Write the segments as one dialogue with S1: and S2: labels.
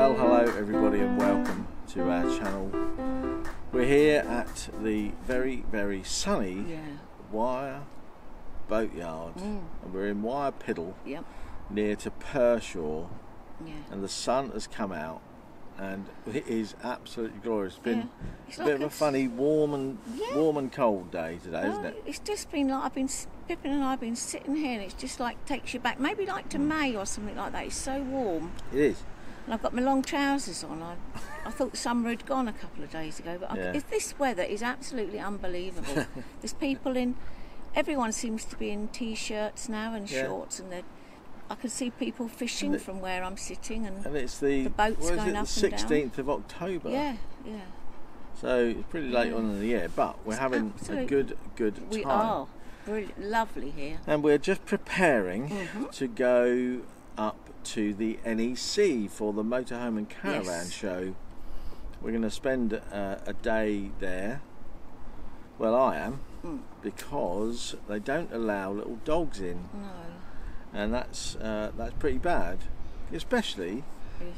S1: Well, hello everybody and welcome to our channel. We're here at the very, very sunny Wire Boatyard, and we're in Wire Piddle, near to Pershore, and the sun has come out and it is absolutely glorious. It's been a bit of a funny warm and cold day today, isn't it?
S2: It's just been like Pippin and I have been sitting here and it's just like takes you back, maybe like to May or something like that. It's so warm.
S1: It is.
S2: And I've got my long trousers on. I thought summer had gone a couple of days ago, but this weather is absolutely unbelievable. There's people in, everyone seems to be in t-shirts now and shorts, and I can see people fishing from where I'm sitting, and it's the boats going up and down.
S1: The 16th of October.
S2: Yeah.
S1: So it's pretty late on in the year, but we're having a good time.
S2: We are. Brilliant, lovely here.
S1: And we're just preparing to go up to the NEC for the Motorhome and Caravan show. We're going to spend a day there. Well, I am, because they don't allow little dogs in.
S2: No.
S1: And that's pretty bad, especially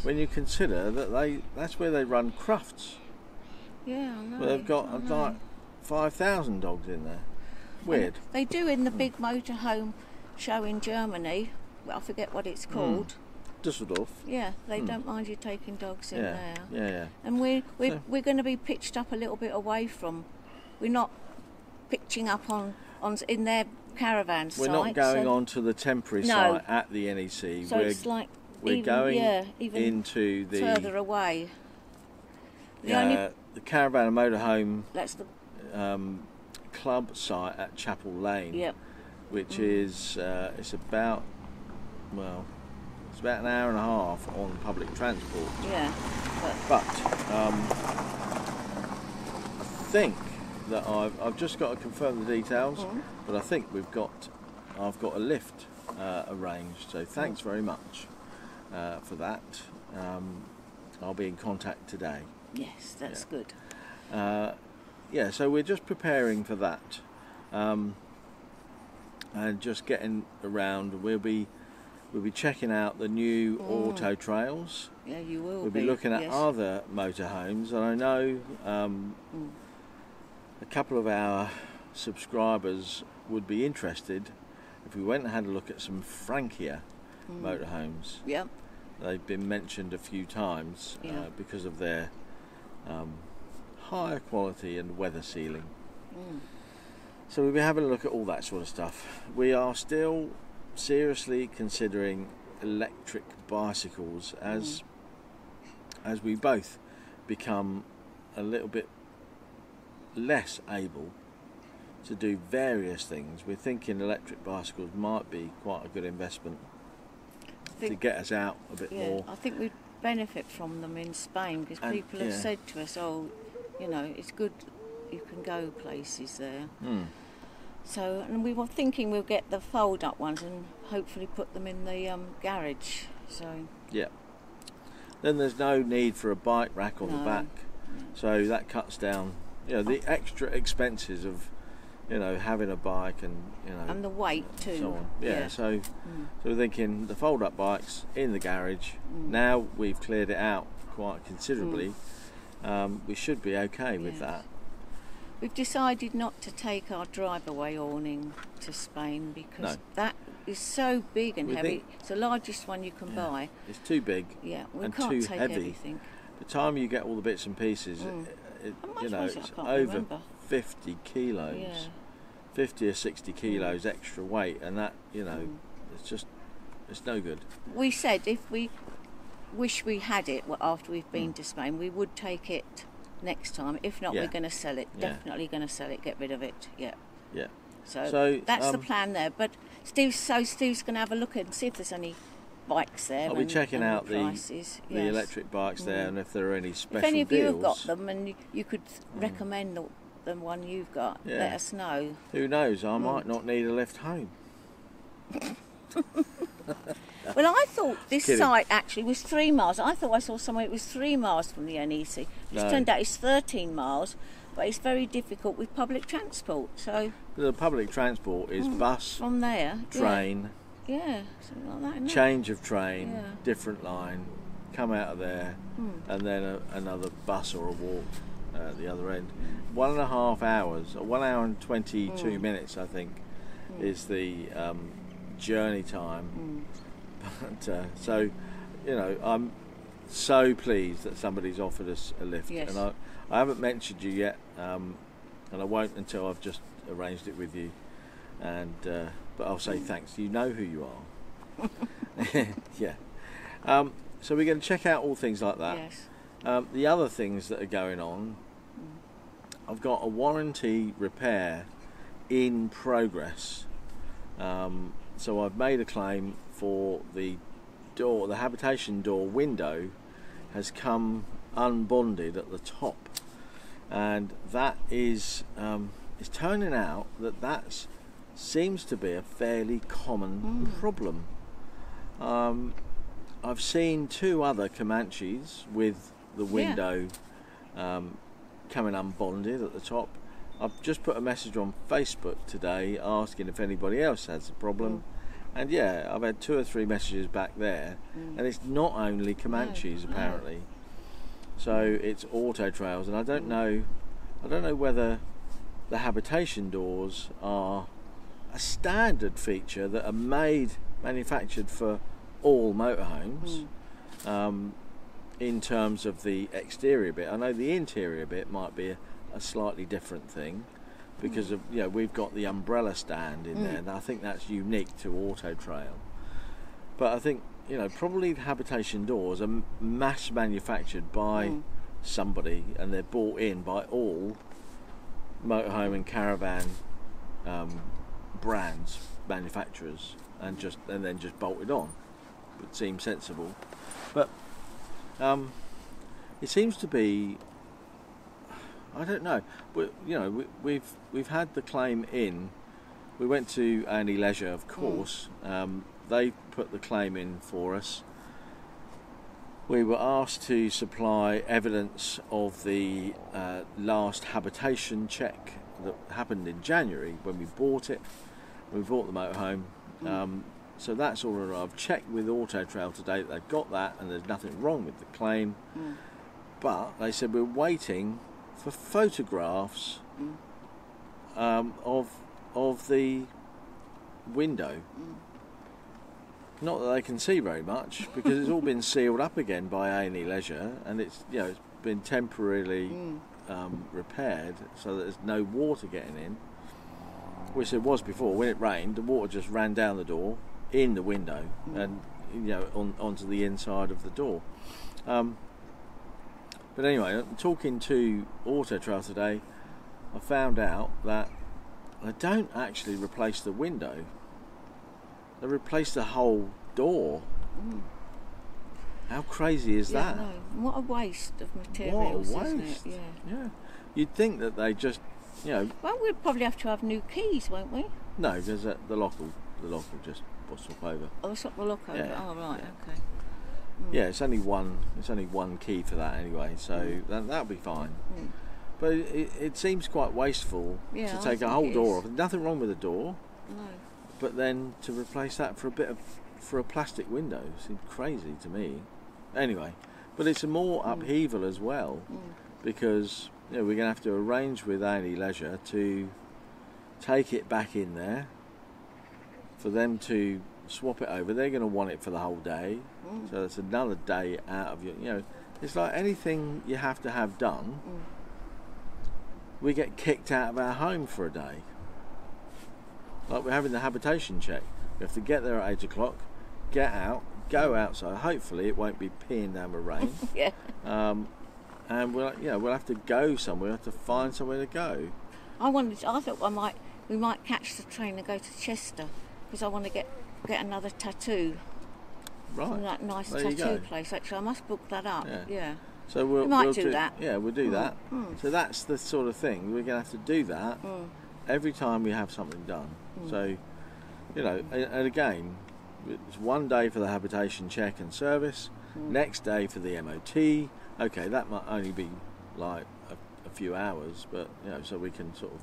S1: when you consider that that's where they run crufts.
S2: Yeah, I know.
S1: Well, they've got like 5,000 dogs in there. Weird.
S2: And they do in the big motorhome show in Germany. Well, I forget what it's called.
S1: Düsseldorf.
S2: Yeah, they don't mind you taking dogs in there.
S1: Yeah.
S2: And we're going to be pitched up a little bit away from. We're not pitching up on in their caravan site.
S1: We're not going on to the temporary site at the NEC.
S2: So it's like
S1: we're going into the
S2: further away.
S1: The caravan and motorhome.
S2: That's the
S1: club site at Chapel Lane, which is it's about an hour and a half on public transport.
S2: Yeah,
S1: but I think that I've just got to confirm the details, but I think I've got a lift arranged. So thanks very much for that. I'll be in contact today.
S2: Yes, that's good.
S1: So we're just preparing for that, and just getting around. We'll be checking out the new auto trails.
S2: Yeah, you will.
S1: We'll be looking at other motorhomes, and I know a couple of our subscribers would be interested if we went and had a look at some Frankia motorhomes.
S2: Yep.
S1: They've been mentioned a few times because of their higher quality and weather sealing. So we'll be having a look at all that sort of stuff. We are still seriously considering electric bicycles as we both become a little bit less able to do various things. We're thinking electric bicycles might be quite a good investment to get us out a bit more.
S2: I think we'd benefit from them in Spain, because people have said to us, it's good, you can go places there. So, and we were thinking we'll get the fold-up ones and hopefully put them in the garage. So
S1: then there's no need for a bike rack on the back, so that cuts down the extra expenses of having a bike and
S2: the weight too.
S1: So on. So we're thinking the fold-up bikes in the garage. Now we've cleared it out quite considerably. We should be okay with that.
S2: We've decided not to take our drive-away awning to Spain because that is so big and heavy. It's the largest one you can buy.
S1: It's too big
S2: we
S1: and
S2: can't
S1: too
S2: take
S1: heavy.
S2: Everything.
S1: By the time you get all the bits and pieces, it's over 50 kilos, 50 or 60 kilos extra weight, and that it's no good.
S2: We said if we wish we had it after we've been to Spain, we would take it next time. If not, we're going to sell it. Definitely going to sell it. Get rid of it. So that's the plan there. But Steve's going to have a look and see if there's any bikes there.
S1: I'll be checking out the electric bikes there, and if there are any special deals. If any of you have got them and you could recommend the one you've got, let us know. Who knows? I might not need a lift home.
S2: Well, I thought this site actually was 3 miles. I thought I saw somewhere it was 3 miles from the NEC. It's turned out it's 13 miles, but it's very difficult with public transport. So
S1: the public transport is bus
S2: from there,
S1: train,
S2: something like that, isn't
S1: change of train, different line. come out of there, and then another bus or a walk at the other end. 1.5 hours, 1 hour and 22 minutes, I think, is the journey time. But, so, I'm so pleased that somebody's offered us a lift.
S2: Yes.
S1: And I haven't mentioned you yet, and I won't until I've just arranged it with you. And but I'll say thanks. You know who you are. Yeah. So we're going to check out all things like that.
S2: Yes.
S1: The other things that are going on, I've got a warranty repair in progress. So I've made a claim for the door, the habitation door window has come unbonded at the top, and that is it's turning out that seems to be a fairly common problem. I've seen 2 other Comanches with the window coming unbonded at the top. I've just put a message on Facebook today asking if anybody else has a problem, and yeah, I've had 2 or 3 messages back there, and it's not only Comanches apparently. So it's auto trails, and I don't know whether the habitation doors are a standard feature that are manufactured for all motorhomes. In terms of the exterior bit, I know the interior bit might be a slightly different thing because of we've got the umbrella stand in there, and I think that's unique to Auto Trail. But I think probably the habitation doors are mass manufactured by somebody, and they're bought in by all motorhome and caravan brands, manufacturers, and then just bolted on. It seems sensible, but it seems to be. I don't know. But we've had the claim in. We went to NEC Leisure, of course. They put the claim in for us. We were asked to supply evidence of the last habitation check that happened in January when we bought it. We bought the motorhome. So that's all right. I've checked with Auto Trail today that they've got that and there's nothing wrong with the claim. But they said we're waiting for photographs of the window. Not that they can see very much because it's all been sealed up again by NEC Leisure, and it's been temporarily repaired so that there's no water getting in, which there was before. When it rained, the water just ran down the door in the window and onto the inside of the door. But anyway, talking to Auto Trail today, I found out that they don't actually replace the window. They replace the whole door. How crazy is that?
S2: No. What a waste of materials,
S1: what a waste.
S2: Isn't it?
S1: Yeah. You'd think that they just,
S2: Well, we'd probably have to have new keys, won't we?
S1: No, because the lock will just swap over.
S2: Oh, swap the lock over.
S1: Yeah.
S2: Oh, right.
S1: Yeah.
S2: Okay.
S1: Yeah, it's only one key for that anyway, so that'll be fine. But it seems quite wasteful to take a whole door off. There's nothing wrong with the door.
S2: No.
S1: But then to replace that for a plastic window seems crazy to me. Anyway, but it's a more upheaval as well because we're going to have to arrange with NEC Leisure to take it back in there for them to swap it over. They're going to want it for the whole day, so it's another day out of your. It's like anything you have to have done. We get kicked out of our home for a day. Like we're having the habitation check. We have to get there at 8 o'clock, get out, go outside. Hopefully it won't be peeing down the rain.
S2: Yeah.
S1: And we'll have to go somewhere. We'll have to find somewhere to go.
S2: I thought we might catch the train and go to Chester because I want to get another tattoo.
S1: Right.
S2: From that nice tattoo place. Actually, I must book that up. Yeah.
S1: So we
S2: might do that.
S1: Yeah, we'll do that. So that's the sort of thing we're going to have to do that every time we have something done. So, and again, it's one day for the habitation check and service. Next day for the MOT. Okay, that might only be like a few hours, but so we can sort of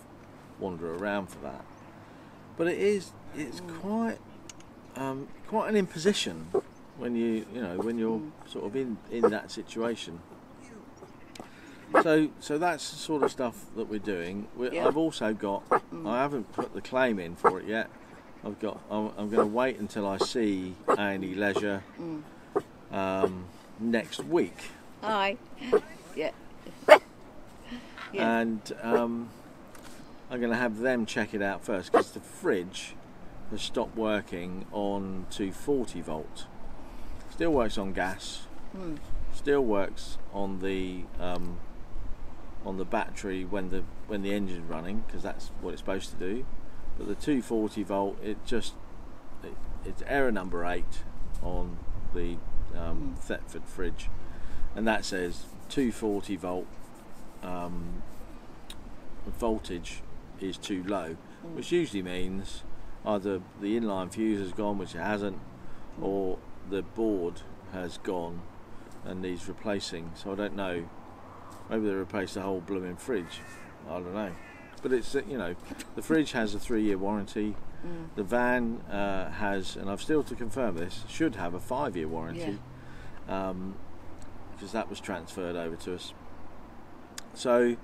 S1: wander around for that. But it's quite an imposition when when you're sort of in that situation. So that's the sort of stuff that we're doing. I've also got. I haven't put the claim in for it yet. I'm going to wait until I see A&E Leisure next week.
S2: Hi. Yeah.
S1: And I'm going to have them check it out first, because the fridge has stopped working on 240 volt. Still works on gas. Still works on the battery when the engine's running, because that's what it's supposed to do. But the 240 volt, it's error number 8 on the Thetford fridge, and that says 240 volt voltage is too low, which usually means either the inline fuse has gone, which it hasn't, or the board has gone and needs replacing. So I don't know, maybe they replaced the whole blooming fridge, I don't know. But it's, the fridge has a 3-year warranty. The van has, and I've still to confirm this, should have a 5-year warranty, because that was transferred over to us. So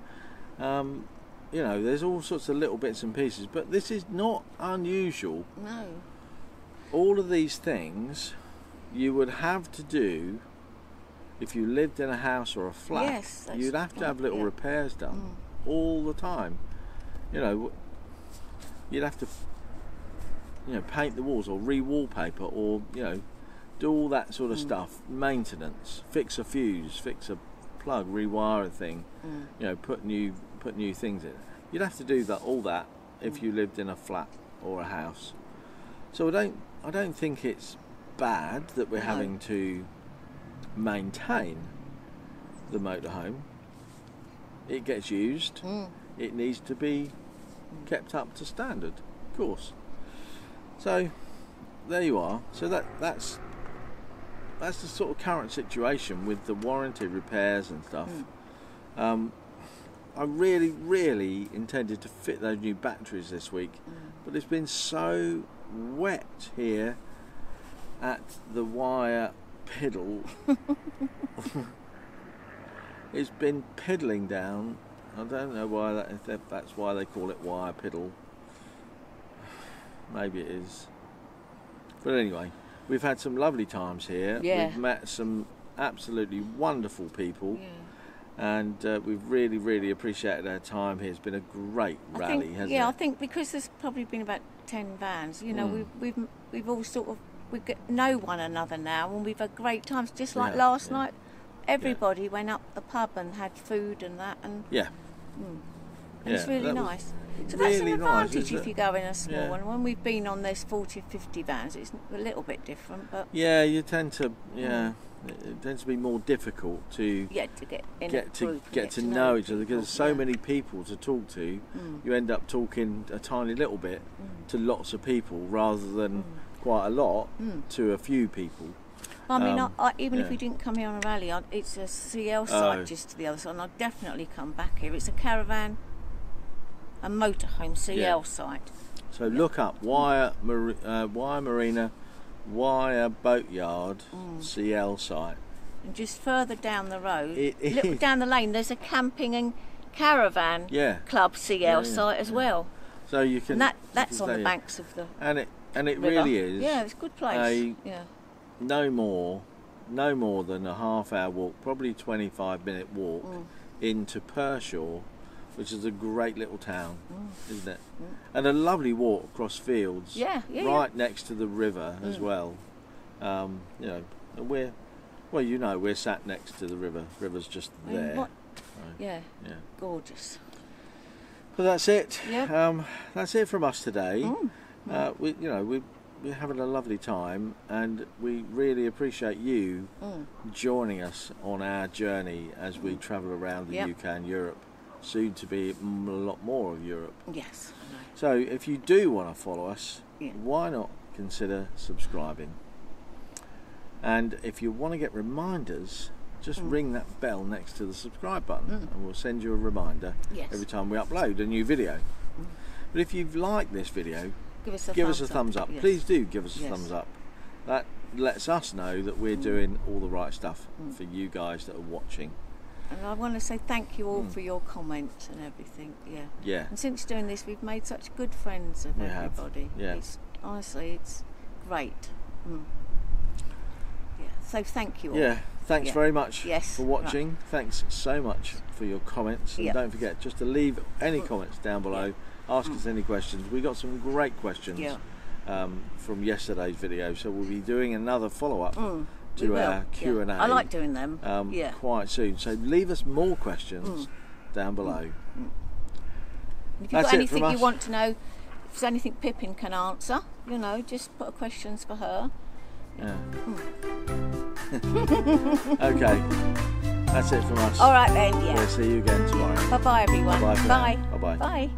S1: there's all sorts of little bits and pieces, but this is not unusual.
S2: No.
S1: All of these things you would have to do if you lived in a house or a flat.
S2: Yes,
S1: you'd have to have little repairs done all the time. You'd have to paint the walls or re-wallpaper, or do all that sort of stuff. Maintenance, fix a fuse, fix a plug, rewire a thing, put new things in. You'd have to do all that if you lived in a flat or a house. So I don't think it's bad that we're having to maintain the motorhome. It gets used. It needs to be kept up to standard, of course. So there you are. So that's the sort of current situation with the warranty repairs and stuff. I really intended to fit those new batteries this week, but it's been so wet here at the wire piddle. It's been piddling down. I don't know why that's why they call it wire piddle. Maybe it is. But anyway, we've had some lovely times here. We've met some absolutely wonderful people. And we've really appreciated our time here. It's been a great rally, hasn't it?
S2: I think because there's probably been about 10 vans. We've all sort of know one another now, and we've had great times. Just like last night, everybody went up the pub and had food and that, and and it's really nice. So that's an advantage if you go in a small one. When we've been on this 40, 50 vans, it's a little bit different, but
S1: you tend to it tends to be more difficult to get to know each other, because there's so many people to talk to. You end up talking a tiny little bit to lots of people rather than quite a lot to a few people.
S2: I mean, even if we didn't come here on a rally, it's a CL site just to the other side, and I'd definitely come back here. It's a caravan, a motorhome CL site. So
S1: look up Wire Marina, Wire Boatyard CL site.
S2: And just further down the road, a little down the lane, there's a camping and caravan club CL site as well. So you can. And that's on the banks of the.
S1: And it
S2: river.
S1: Really is.
S2: Yeah, it's a good place.
S1: No more than a half-hour walk, probably 25-minute walk into Pershore, which is a great little town, isn't it? And a lovely walk across fields, right next to the river as well. We're sat next to the river. River's just there. Gorgeous. But that's it. That's it from us today. We're having a lovely time, and we really appreciate you joining us on our journey as we travel around the UK and Europe, soon to be a lot more of Europe.
S2: Yes. I know.
S1: So if you do want to follow us, why not consider subscribing? And if you want to get reminders, just ring that bell next to the subscribe button, and we'll send you a reminder every time we upload a new video. But if you've liked this video, give us a thumbs up. Yes. Please do give us a thumbs up. That lets us know that we're doing all the right stuff for you guys that are watching.
S2: And I want to say thank you all for your comments and everything.
S1: Yeah.
S2: And since doing this, we've made such good friends of everybody.
S1: Yeah.
S2: Honestly, it's great. Yeah. So thank you all.
S1: Yeah. Thanks very much for watching.
S2: Right.
S1: Thanks so much for your comments. And don't forget just to leave any comments down below. Ask us any questions. We got some great questions from yesterday's video, so we'll be doing another follow-up to our Q&A.
S2: I like doing them.
S1: Quite soon. So leave us more questions down below.
S2: If you've got anything you want to know, if there's anything Pippin can answer, you know, just put questions for her.
S1: Yeah. Okay. That's it from us.
S2: All right then.
S1: We'll see you again tomorrow.
S2: Bye bye everyone.
S1: Bye.
S2: Bye.
S1: Bye.
S2: Bye.